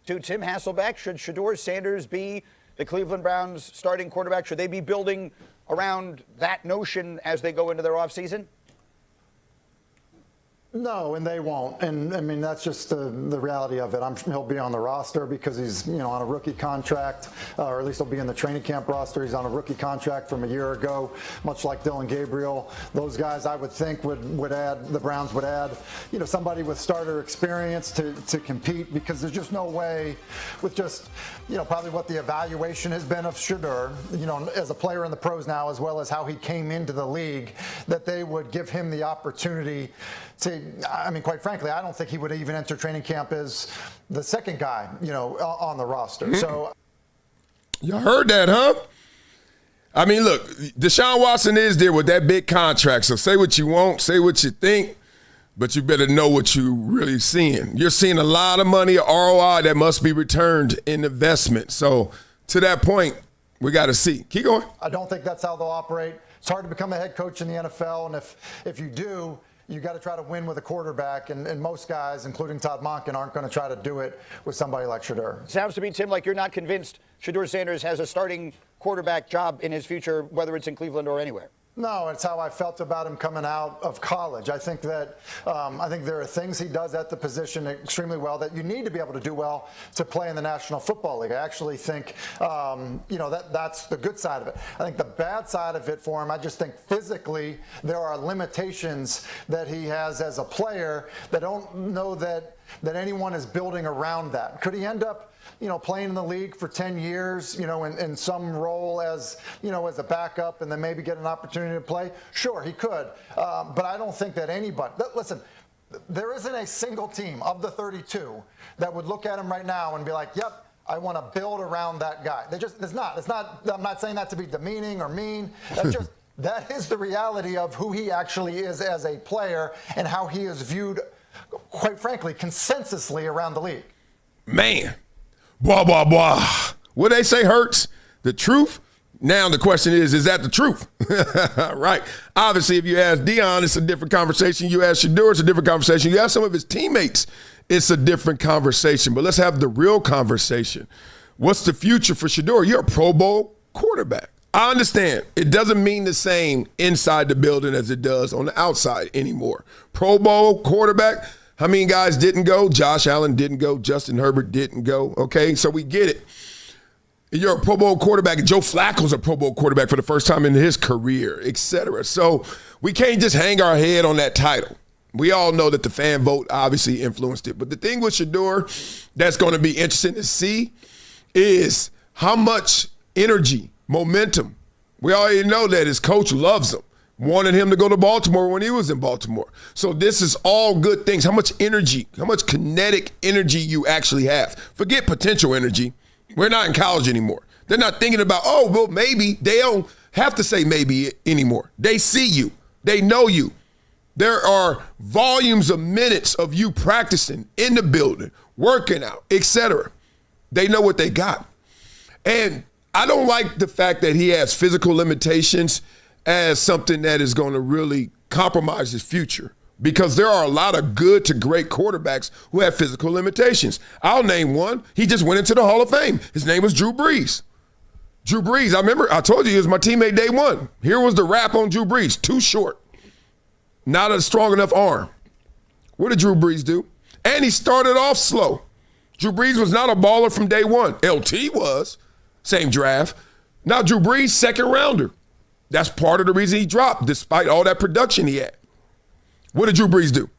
to Tim Hasselbeck. Should Shedeur Sanders be the Cleveland Browns starting quarterback? Should they be building around that notion as they go into their offseason? No, and they won't. And I mean, that's just the reality of it. I'm sure he'll be on the roster because he's, on a rookie contract, or at least he'll be in the training camp roster. He's on a rookie contract from a year ago, much like Dylan Gabriel. Those guys, I would think, would add, the Browns would add, somebody with starter experience to compete, because there's just no way with just, probably what the evaluation has been of Shedeur, as a player in the pros now, as well as how he came into the league, that they would give him the opportunity to, quite frankly, I don't think he would even enter training camp as the second guy, on the roster. So, you heard that, huh? Look, Deshaun Watson is there with that big contract. So say what you want, say what you think, but you better know what you're really seeing. You're seeing a lot of money, ROI that must be returned in investment. So to that point, we got to see. Keep going. I don't think that's how they'll operate. It's hard to become a head coach in the NFL, and if you do, you got to try to win with a quarterback, and most guys, including Todd Monken, aren't going to try to do it with somebody like Shedeur. Sounds to me, Tim, like you're not convinced Shedeur Sanders has a starting quarterback job in his future, whether it's in Cleveland or anywhere. No, it's how I felt about him coming out of college. I think that there are things he does at the position extremely well that you need to be able to do well to play in the National Football League. I actually think, that's the good side of it. I think the bad side of it for him, I just think physically there are limitations that he has as a player that don't know that anyone is building around that. Could he end up playing in the league for 10 years, in some role as a backup, and then maybe get an opportunity to play? Sure, he could. But I don't think that anybody, listen, there isn't a single team of the 32 that would look at him right now and be like, yep, I want to build around that guy. It's not, I'm not saying that to be demeaning or mean. That's just, that is the reality of who he actually is as a player and how he is viewed, quite frankly, consensusly around the league. Man. Blah, blah, blah. What they say hurts. The truth? Now the question is that the truth? Right. Obviously, if you ask Dion, it's a different conversation. You ask Shedeur, it's a different conversation. You ask some of his teammates, it's a different conversation. But let's have the real conversation. What's the future for Shedeur? You're a Pro Bowl quarterback. I understand. It doesn't mean the same inside the building as it does on the outside anymore. Pro Bowl quarterback. How many guys didn't go? Josh Allen didn't go. Justin Herbert didn't go. Okay, so we get it. You're a Pro Bowl quarterback. Joe Flacco's a Pro Bowl quarterback for the first time in his career, et cetera. So we can't just hang our head on that title. We all know that the fan vote obviously influenced it. But the thing with Shedeur that's going to be interesting to see is how much energy, momentum. We already know that his coach loves him. Wanted him to go to Baltimore when he was in Baltimore. So this is all good things. How much energy, how much kinetic energy you actually have. Forget potential energy. We're not in college anymore. They're not thinking about, maybe. They don't have to say maybe anymore. They see you. They know you. There are volumes of minutes of you practicing in the building, working out, etc. They know what they got. And I don't like the fact that he has physical limitations as something that is going to really compromise his future, because there are a lot of good to great quarterbacks who have physical limitations. I'll name one. He just went into the Hall of Fame. His name was Drew Brees. Drew Brees, I remember I told you he was my teammate day one. Here was the rap on Drew Brees. Too short. Not a strong enough arm. What did Drew Brees do? And he started off slow. Drew Brees was not a baller from day one. LT was. Same draft. Now Drew Brees, second rounder. That's part of the reason he dropped, despite all that production he had. What did Drew Brees do?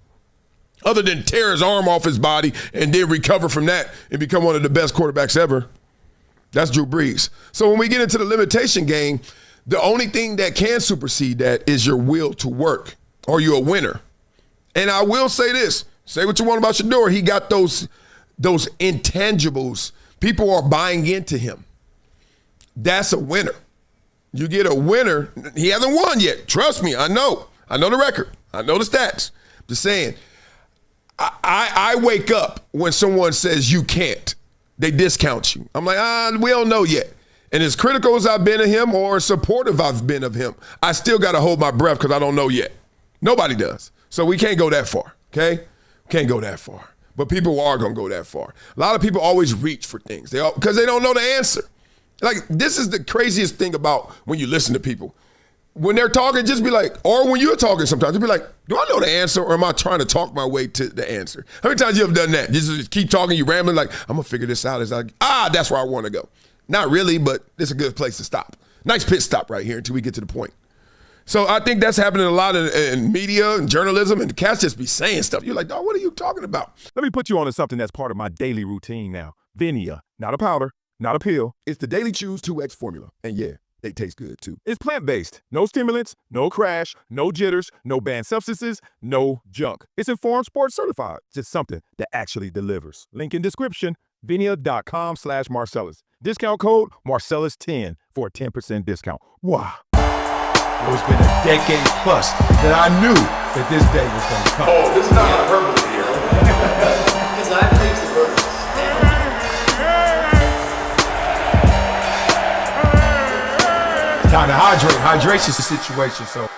Other than tear his arm off his body and then recover from that and become one of the best quarterbacks ever. That's Drew Brees. So when we get into the limitation game, the only thing that can supersede that is your will to work. Are you a winner? And I will say this. Say what you want about Shedeur. He got those intangibles. People are buying into him. That's a winner. You get a winner. He hasn't won yet. Trust me, I know. I know the record. I know the stats. Just saying, I wake up when someone says you can't. They discount you. I'm like, we don't know yet. And as critical as I've been of him or supportive I've been of him, I still got to hold my breath because I don't know yet. Nobody does. So we can't go that far, okay? Can't go that far. but people are going to go that far. A lot of people always reach for things because they don't know the answer. Like, this is the craziest thing about when you listen to people. When they're talking, just be like, or when you're talking sometimes, just be like, do I know the answer or am I trying to talk my way to the answer? How many times you have done that? Just keep talking, you rambling like, I'm going to figure this out. It's like, that's where I want to go. Not really, but it's a good place to stop. Nice pit stop right here until we get to the point. So I think that's happening a lot in media and journalism, and the cats just be saying stuff. You're like, dog, what are you talking about? Let me put you on to something that's part of my daily routine now. VINIA, not a powder, not a pill. It's the Daily Chews 2X formula. And yeah, they taste good too. It's plant-based. No stimulants, no crash, no jitters, no banned substances, no junk. It's Informed Sports certified. Just something that actually delivers. Link in description, vinia.com/Marcellus. Discount code Marcellus10 for a 10% discount. Wow. It's been a decade plus that I knew that this day was going to come. Oh, this is not hyperbole here. Because I believe the purpose. Time to hydrate. Hydration's the situation, so.